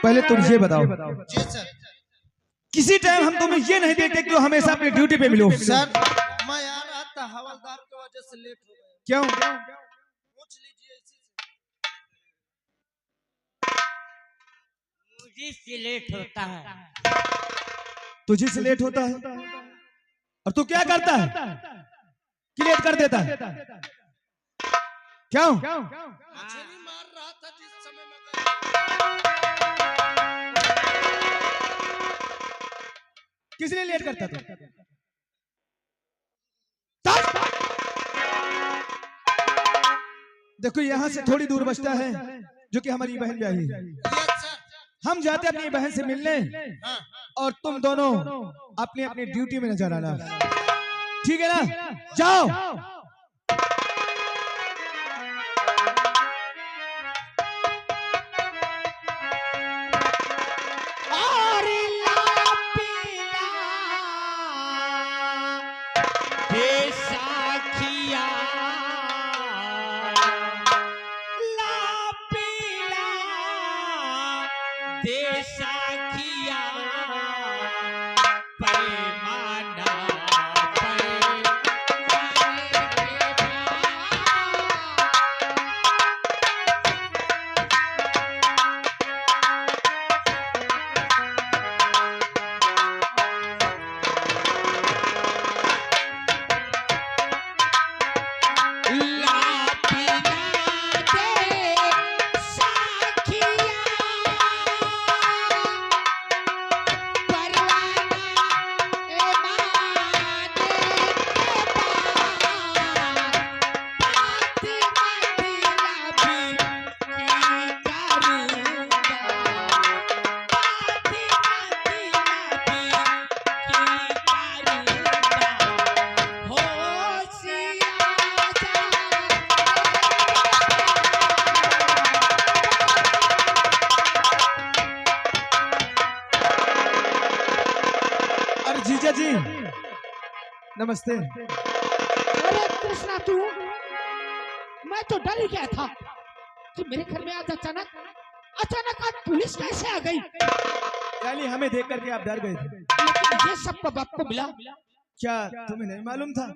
पहले तुम ये बताओ, जी सर। किसी टाइम हम तुम्हें ये नहीं देखते कि तुम हमेशा अपनी ड्यूटी पे मिलो। सर मैं आ रहा था, हवलदार की वजह से लेट हो गया। क्यों? पूछ लीजिए इसी से। मुझे से लेट होता है। तुझे से लेट होता है और तू क्या करता है कि लेट कर देता है? क्यों? मछली मार रहा था जिस समय मैं किस लिए लेट करता तू? देखो यहाँ से थोड़ी दूर बचता है जो कि हमारी बहन ब्याही है। Yes sir. हम जाते अपनी बहन से मिलने हाँ। और तुम दोनों अपनी अपनी ड्यूटी में नजर आना। ठीक है ना? जाओ। जीजा जी नमस्ते। अरे कृष्णा तू, मैं तो डर ही गया था कि मेरे घर में आज अचानक आज पुलिस कैसे आ गई। यानी हमें देख करके आप डर गए थे, लेकिन ये सब कब आपको मिला? क्या तुम्हें नहीं मालूम था?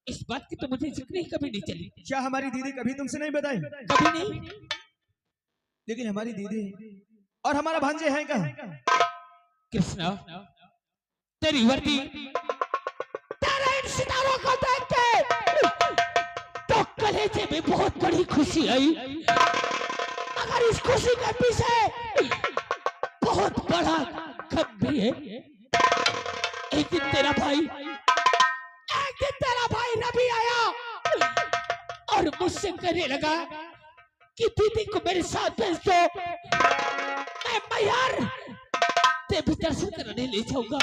इस बात की तो मुझे जिक्र ही कभी नहीं चली। क्या हमारी दीदी कभी तुमसे नहीं बताई? कभी नहीं। लेकिन हमारी दीदी और हमारा भांजे हैं कहाँ? कृष्णा तेरी वर्दी, तेरे इन सितारों को देख के तो कलेजे में बहुत बड़ी खुशी आई, मगर इस खुशी के पीछे बहुत बड़ा गम भी है। एक दिन तेरा भाई रवि आया और मुझसे कहने लगा कि दीदी को मेरे साथ भेज दो, मैं मैहर देवी दर्शन करने ले जाऊंगा।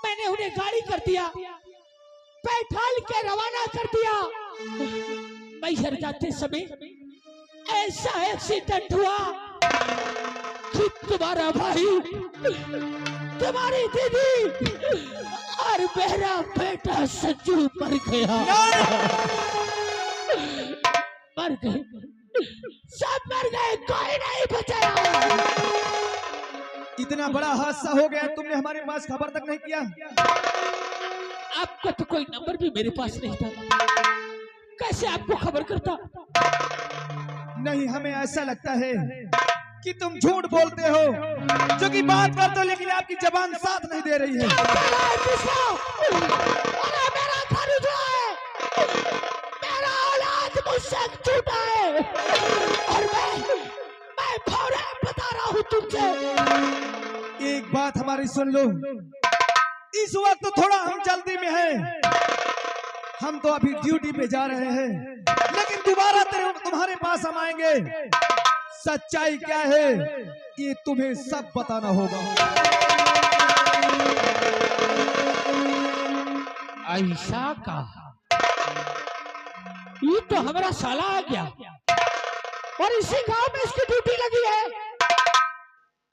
मैंने उन्हें गाड़ी कर दिया, बैठाल के रवाना कर दिया। मैहर जाते समय ऐसा एक्सीडेंट हुआ कि तुम्हारा भाई, तुम्हारी दीदी और मेरा बेटा संजू मर गया। मर गए, सब मर गए, कोई नहीं बचा। इतना बड़ा हादसा हो गया, तुमने हमारे पास खबर तक नहीं किया? आपका तो कोई नंबर भी मेरे पास नहीं था, कैसे आपको खबर करता? नहीं, हमें ऐसा लगता है कि तुम झूठ बोलते हो, जो कि बात करते हो लेकिन आपकी जबान साथ नहीं दे रही है। अरे मेरा घर उजड़ा है, मेरा औलाद मुझसे छूटा है और मैं फौरन बता रहा हूँ तुमसे। एक बात हमारी सुन लो, इस वक्त तो थोड़ा हम जल्दी में हैं, हम तो अभी ड्यूटी पे जा रहे हैं, लेकिन दोबारा तुम्हारे पास हम आएंगे। सच्चाई क्या है ये तुम्हें सब बताना होगा। ऐसा का ये तो हमारा साला आ गया और इसी गांव में इसकी ड्यूटी लगी है।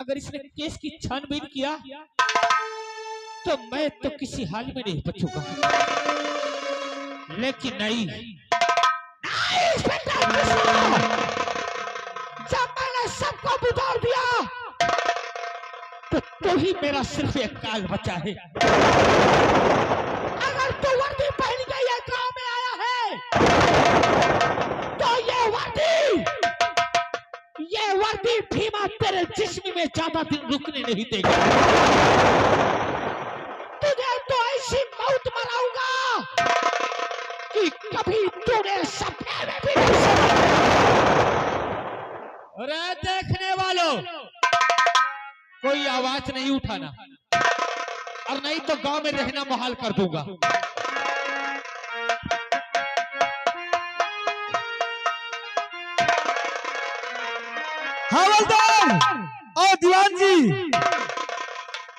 अगर इसने केस की छानबीन किया तो मैं तो किसी हाल में नहीं बचूंगा। लेकिन नहीं, सबको बिगाड़ दिया तो तू ही मेरा सिर्फ एक काल बचा है। अगर तू वर्दी पहन के ये गांव में आया है तो ये वर्दी भीमा तेरे जिस्म में ज्यादा दिन रुकने नहीं देगा। तुझे तो ऐसी मौत मराऊंगा कि कभी तूने सपने में भी नहीं सोचा। अरे देखने वालों, कोई आवाज नहीं उठाना और नहीं तो गांव में रहना मुहाल कर दूंगा। हवलदार और दीवान जी,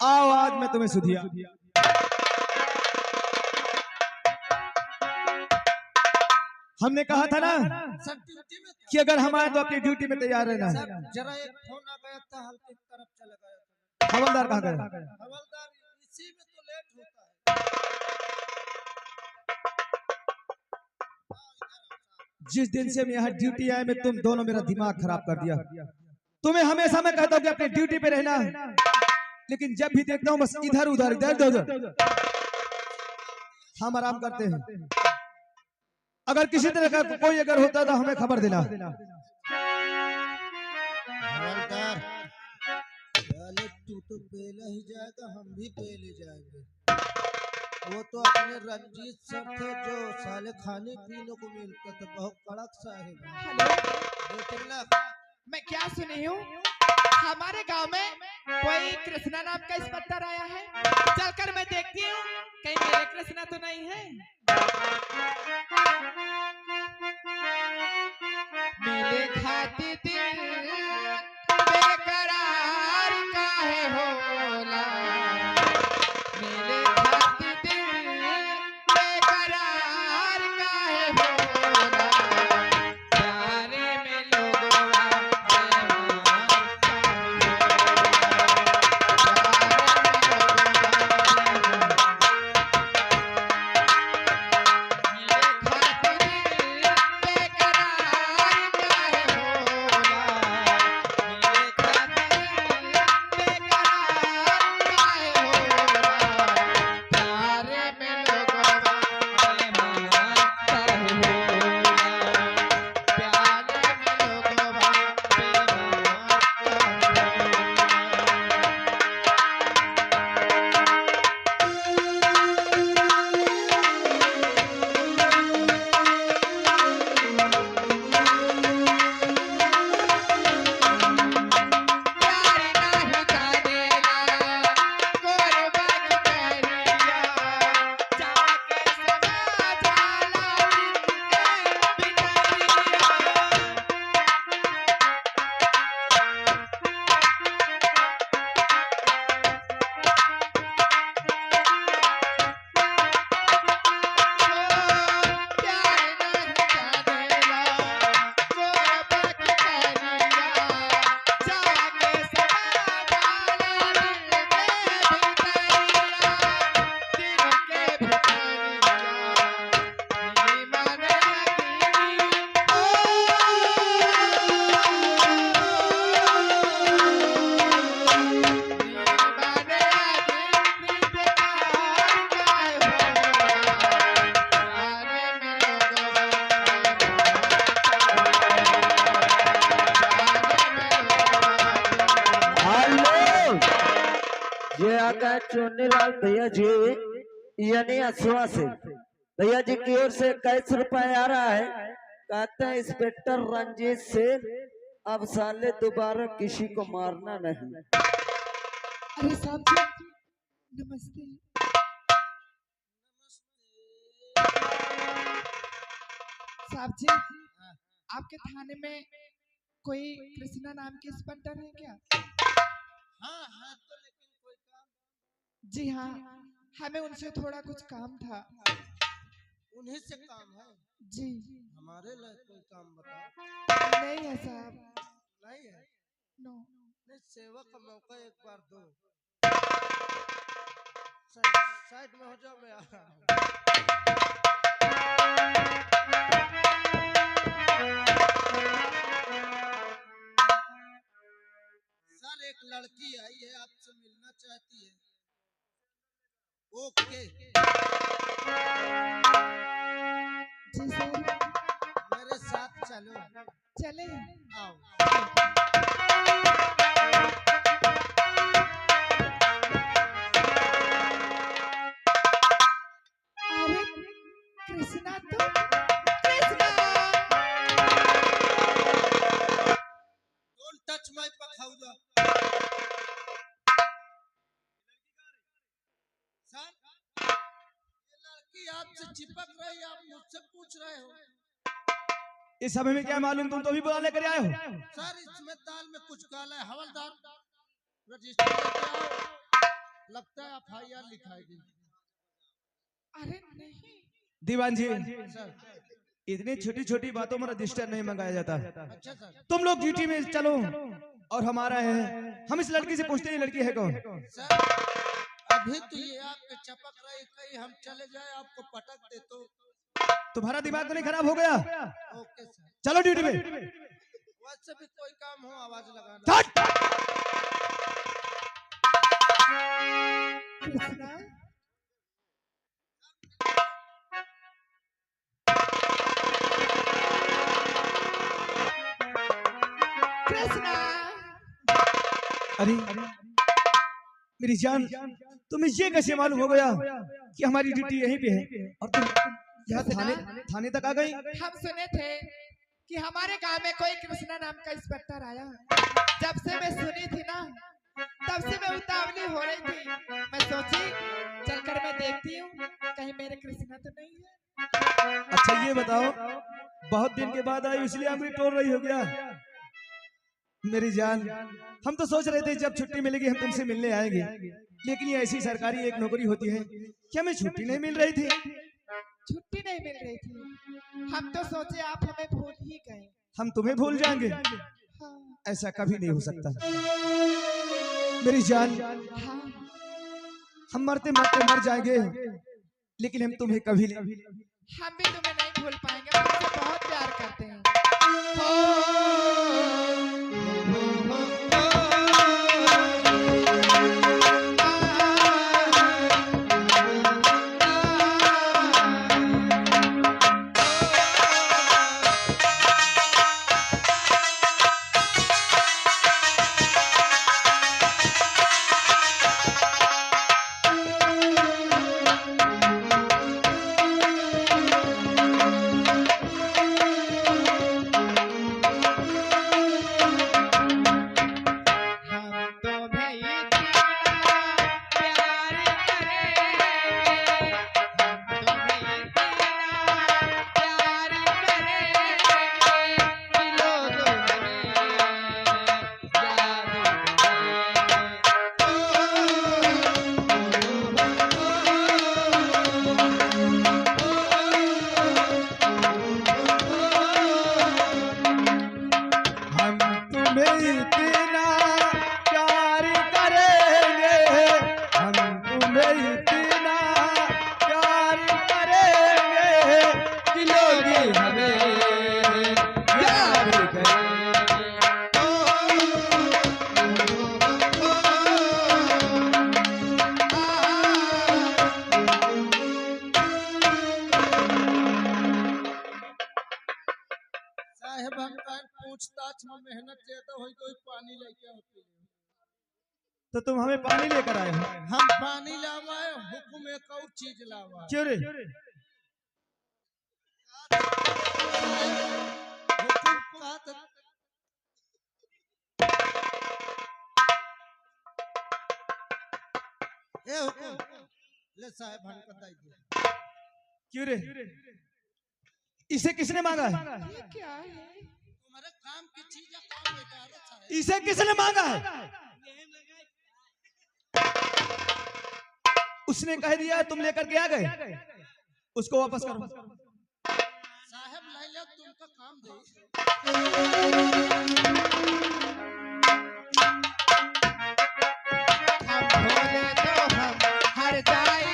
आओ आज मैं तुम्हें सुधिया। हमने कहा था ना सर ड्यूटी में कि अगर हम आए तो अपनी ड्यूटी में तैयार रहना। सर जरा एक फोन आ गया था, हल्के तरफ चला गया था। हवलदार कहाँ गए? हवलदार इसी में तो लेट होता है। जिस दिन से मैं यहाँ ड्यूटी आया मैं तुम दोनों मेरा दिमाग खराब कर दिया। तुम्हें हमेशा मैं कहता हूँ कि अपनी ड्यूटी पे रहना, लेकिन जब भी देखता हूँ बस इधर उधर इधर उधर। हम आराम करते हैं, अगर किसी तरह का कोई अगर होता तो हमें खबर देना। हवलदार चले, तू तो पेला ही जाएगा, हम भी पेले जाएंगे। वो तो अपने रंजीत सर थे जो साले खाने पीने को मिलता था, बहुत कड़क साहेब। हेलो, देखना मैं क्या सुनी हूँ हमारे गांव में कोई कृष्णा नाम का इंस्पेक्टर आया है। चलकर मैं देखती हूँ कहीं मेरे कृष्णा तो नहीं है। मेरे खाती दिल बेकरार काहे होला, मेरे खाती दिल बेकरार काहे होला, प्यारे में लोगवा ये आका चुन्नीलाल भैया जी यानी असुआ से भैया जी की ओर से 21 रुपए आ रहा है। कहते हैं इंस्पेक्टर रंजीत से अब साले दोबारा किसी को मारना नहीं। अरे साहब जी नमस्ते। साहब जी आपके थाने में कोई कृष्णा नाम के इंस्पेक्टर है क्या? हाँ हाँ, तो लेकिन कोई काम? जी हाँ, हमें उनसे थोड़ा कुछ काम था। उन्हीं से काम है? जी हमारे लिए कोई काम बताओ। नहीं है साहब। नहीं है? नो। नहीं, सेवा का मौका एक बार दो। साइड में हो जाओ, मैं आ रहा हूँ। चले आओ। अरे कृष्णा तो कृष्णा डोंट टच माय पखाउजा। सर, ये लड़की आपसे चिपक रही, आप मुझसे पूछ रहे हो। इस समय में क्या मालूम, तुम तो भी बुला लेकर आए हो। सर, इसमें दाल में कुछ काला है। हवलदार, रजिस्टर लेके आओ। लगता है FIR लिखाएगी। अरे नहीं दीवान जी, सर, इतनी छोटी छोटी बातों में रजिस्टर नहीं मंगाया जाता। अच्छा सर। तुम लोग ड्यूटी में चलो और हमारा है, हम इस लड़की से पूछते हैं ये लड़की है कौन। सर, अभी तो ये आपके चपक रही, कहीं हम चले जाए आपको पटक दे तो। तुम्हारा दिमाग तो नहीं खराब हो गया? Okay sir. चलो ड्यूटी में। वैसे भी कोई काम हो आवाज लगाना। हट! कृष्णा कृष्णा अरे मेरी जान, तुम्हें ये कैसे मालूम हो गया कि हमारी ड्यूटी यहीं पे है और तुम यहाँ थाने तक आ गई? हम सुने थे कि हमारे गांव में कोई कृष्णा नाम का इंस्पेक्टर आया। जब से मैं सुनी थी ना, तब से मैं उतावली हो रही थी। मैं सोची चलकर मैं देखती हूँ कहीं मेरे कृष्णा तो नहीं है। अच्छा ये बताओ, बहुत दिन के बाद आई इसलिए हम भी टोल रही हो गया? मेरी जान, हम तो सोच रहे थे जब छुट्टी मिलेगी हम तुमसे मिलने आएंगे, लेकिन ये ऐसी सरकारी एक नौकरी होती है कि हमें छुट्टी नहीं मिल रही थी। छुट्टी नहीं मिल रही थी, हम तो सोचे आप हमें भूल ही गए। हम तुम्हें भूल जाएंगे? हाँ, ऐसा कभी नहीं हो सकता मेरी जान। हाँ, हम मरते मरते मर जाएंगे, लेकिन हम तुम्हें कभी नहीं। हम भी तुम्हें नहीं भूल पाएंगे, हम तुमसे बहुत प्यार करते हैं। साहेब, हम पूछताछ में मेहनत ज्यादा हुई, कोई पानी लेके होती है। तो तुम हमें पानी लेकर आए हो? हम पानी लावाए, हुक्म एक और चीज लावा। क्यों रे? हुक्म का तो ए हुक्म ले साहब, हम बताई दिया। क्यों रे? इसे किसने मांगा है? ये क्या है? तुम्हारे काम की चीज है, काम लेके आ रहा साहब। इसे किसने मांगा है? उसने कह दिया तुम लेकर के आ गए, उसको वापस करो। साहब लाइला तुमका काम दे। हम भोले तो हम हर जाए,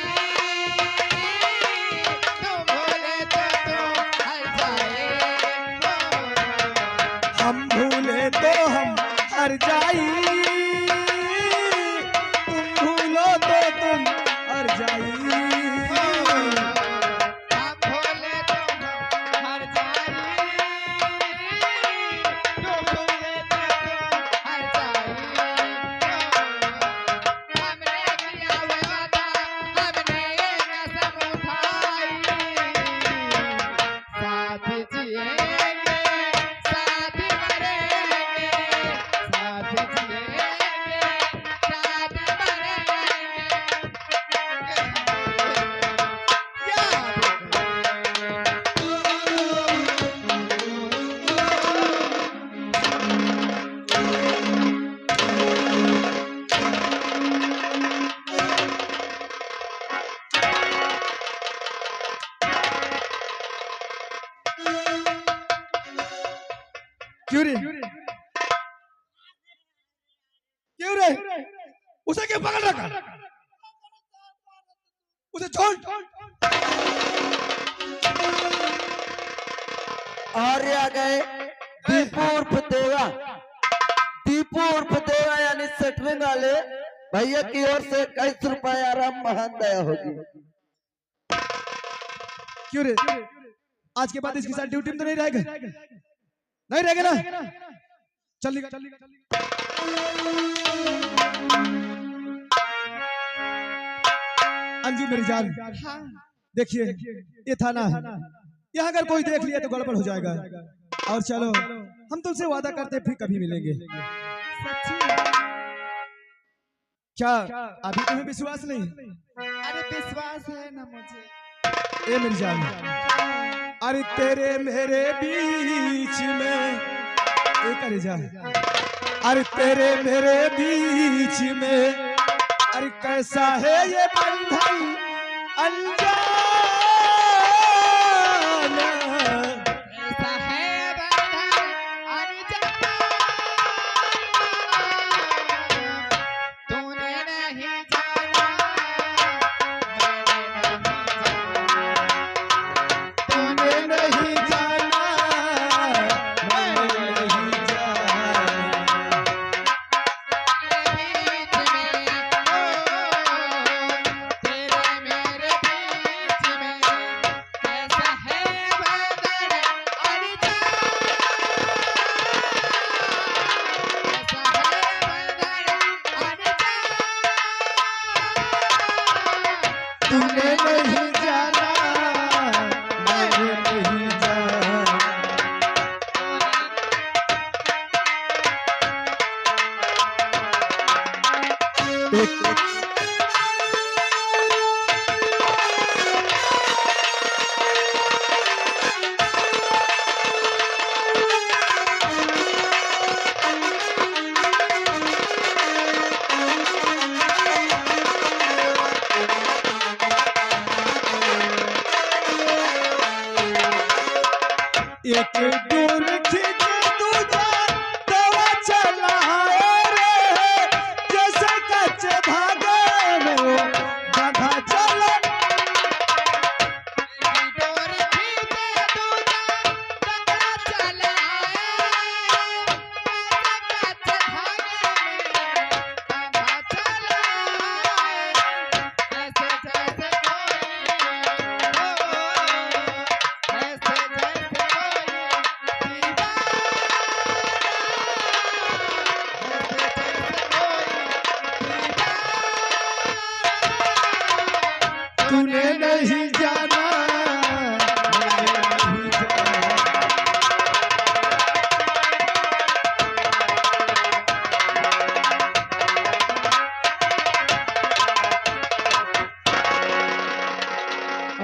तुम भोले तो हर जाए। हम भूले तो हम हर जाई, तुम भूलो तो तुम हर जाई। हम भोले तो हर जाए, क्यों रे क्यों रे उसे क्यों पकड़ रखा उसे छोड़ और आ गए दीपू उर्फ देवा। दीपू उर्फ देवा यानी सेटरिंग वाले भैया की ओर से 21 रुपए आराम महान दया होगी। क्यों रे आज के बाद इसके साथ ड्यूटी में तो नहीं रहेगा नहीं रहेगा ना चलेगा अंजू मेरी जान हाँ देखिए ये थाना है यहाँ अगर कोई देख लिया तो गड़बड़ हो जाएगा और चलो हम तुमसे वादा करते हैं फिर कभी मिलेंगे सच्ची क्या अभी तुम्हें विश्वास नहीं अरे विश्वास है ना मुझे ए मेरी जान अरे तेरे मेरे बीच में एक अरे जा अरे तेरे मेरे बीच में अरे कैसा है ये बंधन अनजाना ऐसा है बंधन अनजाना तूने नहीं जाना तूने नहीं जाना मैंने नहीं जाना बीच में तेरे मेरे बीच में ऐसा है बंधन अनजाना ऐसा है बंधन अनजाना तूने नहीं जाना मैंने नहीं जाना एक डोर खींचे दूजा दवा चलाए रे जैसे कच्चे धागे में वो गधा चला डोर खींचे दूजा दवा चलाए कच्चे धागे में गधा चलाए ऐसे जैसे तूने नहीं जाना मैंने नहीं जाना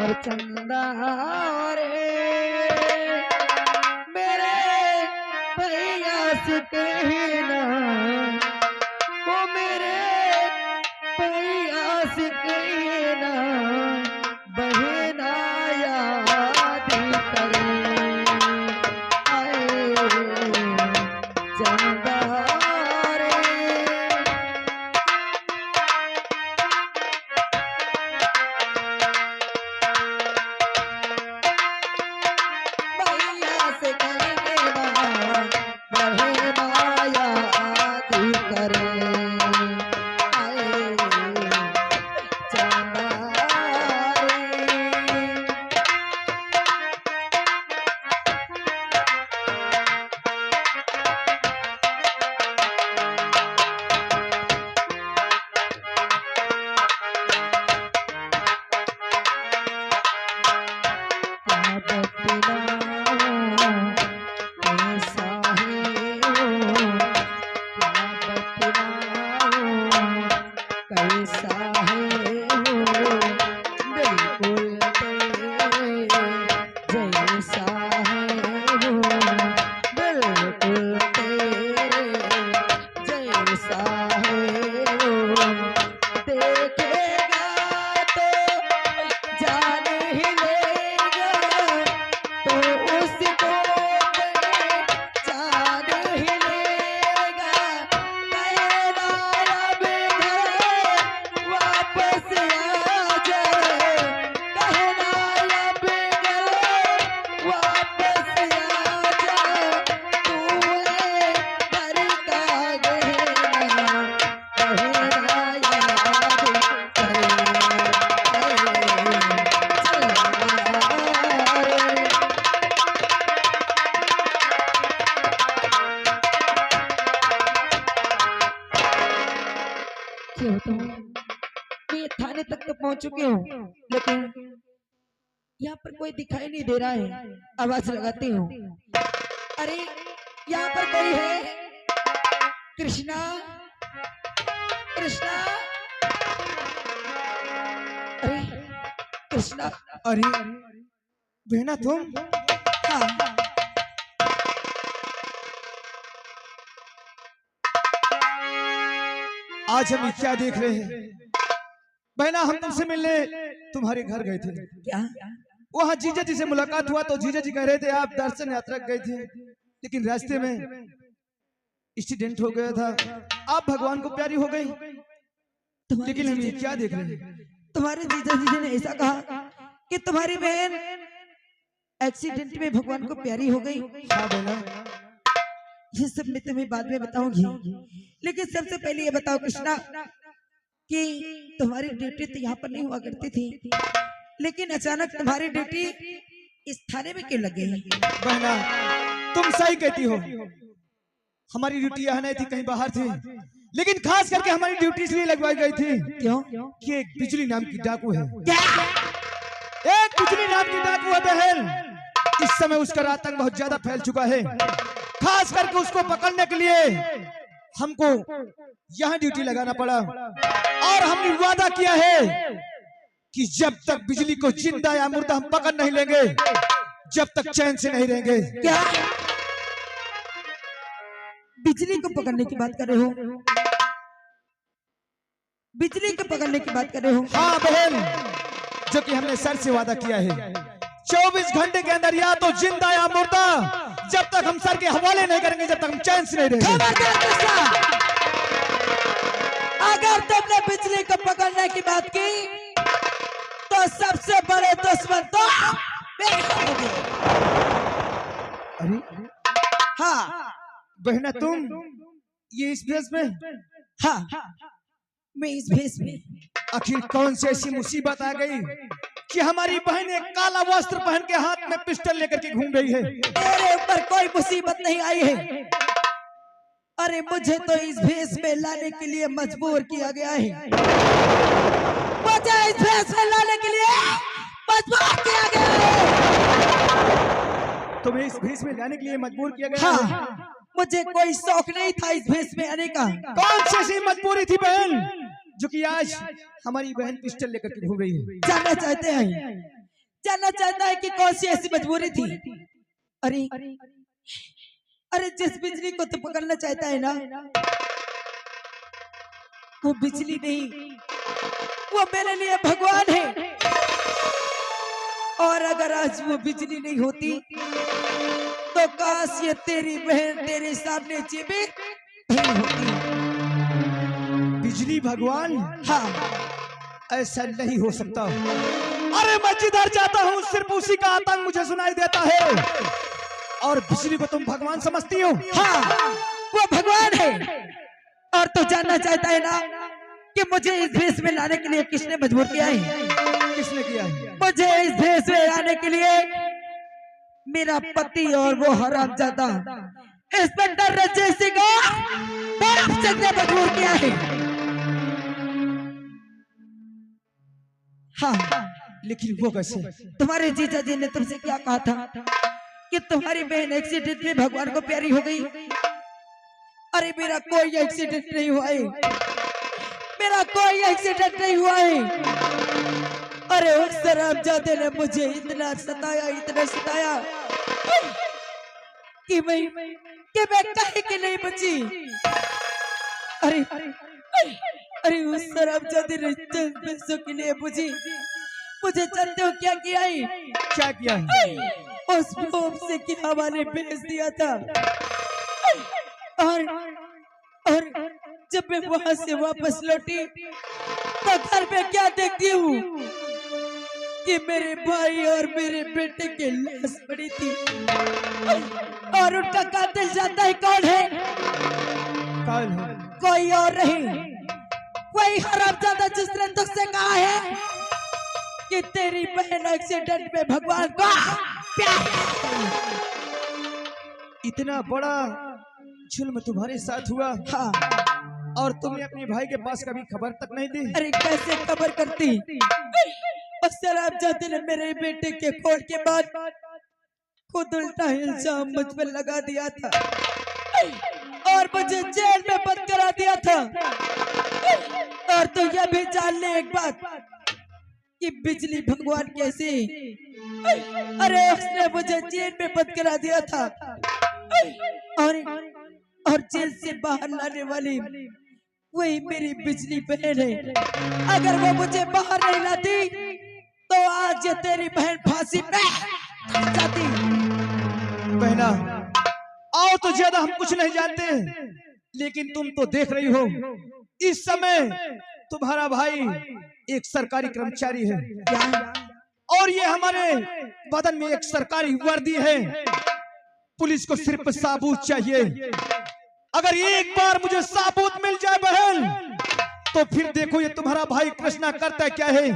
और चंदा रे मेरे भैया से कहना वो मेरे भैया से कहना बहना याद करे आए चंदा रे भैया से कहना बहना पहुंच चुकी हूँ, लेकिन यहाँ पर कोई दिखाई नहीं दे रहा है। आवाज लगाती हूँ, अरे यहाँ पर कोई है? कृष्णा, कृष्णा, अरे कृष्णा। अरे बहना तुम? हाँ, आज हम क्या देख रहे हैं? बहना हम तुमसे मिलने तुम्हारे घर गए थे। क्या? वहाँ जीजा जी से मुलाकात हुआ तो जीजा जी कह रहे थे आप दर्शन यात्रा गए थे, लेकिन रास्ते में एक्सीडेंट हो गया था। आप भगवान को प्यारी हो गई, लेकिन हम ये क्या देख रहे हैं? तुम्हारे जीजा जी ने ऐसा कहा कि तुम्हारी बहन एक्सीडेंट में भगवान को प्यारी हो गई। हाँ बहना, ये सब मैं तुम्हें बाद में बताऊंगी, लेकिन सबसे पहले ये बताओ कृष्णा कि तुम्हारी ड्यूटी तो यहाँ पर नहीं हुआ करती थी, लेकिन अचानक तुम्हारी ड्यूटी इस थाने में क्यों लग गई? बहना तुम सही कहती हो, हमारी ड्यूटी यहाँ नहीं थी, कहीं बाहर थी, लेकिन खास करके हमारी ड्यूटी इसलिए लगवाई गई थी क्यों? कि एक बिजली नाम की डाकू है। क्या? एक बिजली नाम की डाकू है बहन। इस समय उसका आतंक बहुत ज्यादा फैल चुका है। खास करके उसको पकड़ने के लिए हमको यहाँ ड्यूटी लगाना पड़ा, और हमने वादा किया है कि जब तक बिजली को जिंदा या मुर्दा हम पकड़ नहीं लेंगे, जब तक चैन से नहीं रहेंगे। क्या बिजली को पकड़ने की बात कर रहे हो? बिजली को पकड़ने की बात कर रहे हो? हाँ बहन, जो कि हमने सर से वादा किया है 24 घंटे के अंदर या तो जिंदा या मुर्दा, जब तक हम सर के हवाले नहीं करेंगे, जब तक हम चैन से नहीं रहेंगे। खबरदार कृष्णा, अगर तुमने बिजली को पकड़ने की बात की तो सबसे बड़े दुश्मन तो मेरे होंगे। अरे हाँ बहना तुम ये इस भेष में? हाँ, मैं इस भेष में। आखिर कौन सी ऐसी मुसीबत आ गई कि हमारी बहन एक काला वस्त्र पहन के हाथ में पिस्टल लेकर के घूम रही है? मेरे ऊपर कोई मुसीबत नहीं आई है। अरे मुझे तो इस भेष में लाने के लिए मजबूर किया गया है। मुझे इस भेष में लाने के लिए मजबूर किया गया है। तुम्हें इस भेष में लाने के लिए मजबूर किया गया है? हाँ, मुझे कोई शौक नहीं था इस भेष में आने का। कौन सी ऐसी मजबूरी थी बहन जो कि आज हमारी बहन पिस्टल लेकर के घूम रही है? जानना चाहते हैं? जानना चाहता है कि कौन सी ऐसी मजबूरी थी? अरे अरे जिस बिजली को तू पकड़ना चाहता है ना, वो बिजली नहीं, वो मेरे लिए भगवान है। और अगर आज वो बिजली नहीं होती तो काश ये तेरी बहन तेरे सामने जीवित नहीं होती। बिजली भगवान? हाँ, ऐसा नहीं हो सकता। अरे मैं जिधर जाता हूँ सिर्फ उसी का आतंक मुझे सुनाई देता है, और बिजली को तुम भगवान समझती हो? हाँ, वो भगवान है। और तू जानना चाहता है ना कि मुझे इस भेष में लाने के लिए किसने मजबूर किया है? किसने किया है? मुझे इस भेष में लाने के लिए मेरा पति और वो हरामजादा इंस्पेक्टर रंजीत सिंह ने मजबूर किया है। हाँ, लेकिन वो कैसे? तुम्हारे जीजा जी ने तुमसे क्या कहा था कि तुम्हारी बहन एक्सीडेंट में भगवान को प्यारी हो गई? अरे मेरा कोई एक्सीडेंट नहीं हुआ है, मेरा कोई एक्सीडेंट नहीं हुआ है। अरे उस हरामजादे ने मुझे इतना सताया कि मैं कहीं के नहीं बची। अरे अरे उस हरामजादे ने चंद पैसों के लिए मुझे जानते हो क्या किया है? क्या किया है? उस बॉम्ब से के हवाले भेज दिया था, और जब मैं वहां से वापस लौटी तो घर में क्या देखती हूँ कि मेरे भाई और मेरे बेटे की लाश पड़ी थी, और उनका कातिल जानता है कौन है? कौन है? कोई और नहीं, वही हरामजादा जिसने तुझसे कहा है कि तेरी बहन एक्सीडेंट में भगवान को प्यार। इतना बड़ा जुल्म तुम्हारे साथ हुआ? हाँ, और तुमने अपने भाई के पास कभी खबर तक नहीं दी? अरे कैसे खबर करती? अक्सर आप जाते ने मेरे बेटे के खोल के बाद खुद उल्टा इल्जाम मुझ पर लगा दिया था और मुझे जेल में बंद करा दिया था। और तो यह भी जान ले एक बात कि बिजली भगवान कैसे, अरे उसने मुझे जेल में बंद करा दिया था और जेल से बाहर लाने वाली वही मेरी बिजली बहन है। अगर वो मुझे बाहर नहीं लाती तो आज ये तेरी बहन फांसी पे जाती। बहना, और तो ज्यादा हम कुछ नहीं जानते, लेकिन तुम तो देख रही हो इस समय तुम्हारा भाई एक सरकारी कर्मचारी है और ये हमारे बदन में एक सरकारी वर्दी है। पुलिस को सिर्फ सबूत चाहिए। अगर एक बार मुझे सबूत मिल जाए बहन, तो फिर देखो ये तुम्हारा भाई कृष्णा करता क्या है।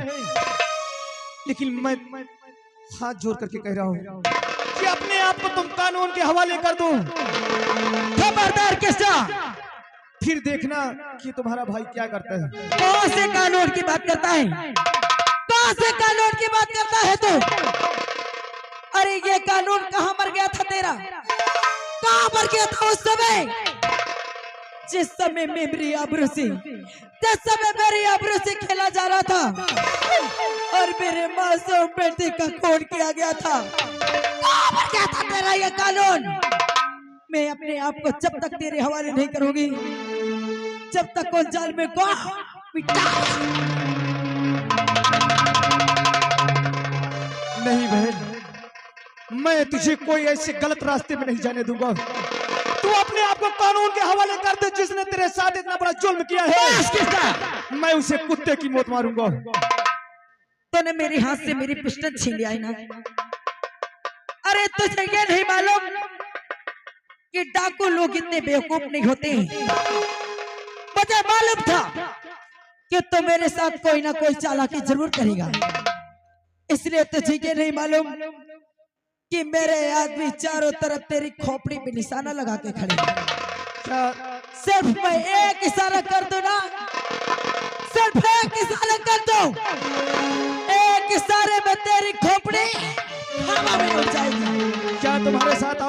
लेकिन मैं हाथ जोड़ करके कह रहा हूँ कि अपने आप को तुम कानून के हवाले कर दो। खबरदार कृष्णा, फिर देखना कि तुम्हारा भाई क्या करता है। कौन से कानून की बात करता है? कौन से कानून की बात करता है तू? अरे ये कानून कहाँ मर गया था तेरा? कहाँ मर गया था उस समय जिस समय मेरी आबरू से, जिस समय मेरी आबरू से खेला जा रहा था और मेरे मासूम बेटे का खून किया गया था? कहाँ मर गया था तेरा ये कानून? मैं अपने आप को जब तक तेरे हवाले नहीं करूंगी, जब तक उस जाल में को नहीं बहन, मैं तुझे कोई ऐसे गलत रास्ते में नहीं जाने दूंगा। तू अपने आप को कानून के हवाले कर दे। जिसने तेरे साथ इतना बड़ा जुल्म किया है, मैं उसे कुत्ते की मौत मारूंगा। तूने मेरे हाथ से मेरी पिस्टल छीन लिया है ना? अरे तुझे ये नहीं मालूम कि डाकू लोग इतने बेवकूफ नहीं होते। मुझे मालूम था कि तू मेरे साथ कोई ना कोई चालाकी जरूर करेगा, इसलिए तुझे ये नहीं मालूम कि मेरे आदमी चारों तरफ तेरी खोपड़ी पे निशाना लगा के खड़े हैं। सिर्फ मैं एक इशारा कर दूं ना, सिर्फ एक इशारा कर दूं, एक इशारे में तेरी खोपड़ी हवा में उड़ जाएगी। क्या तुम्हारे साथ और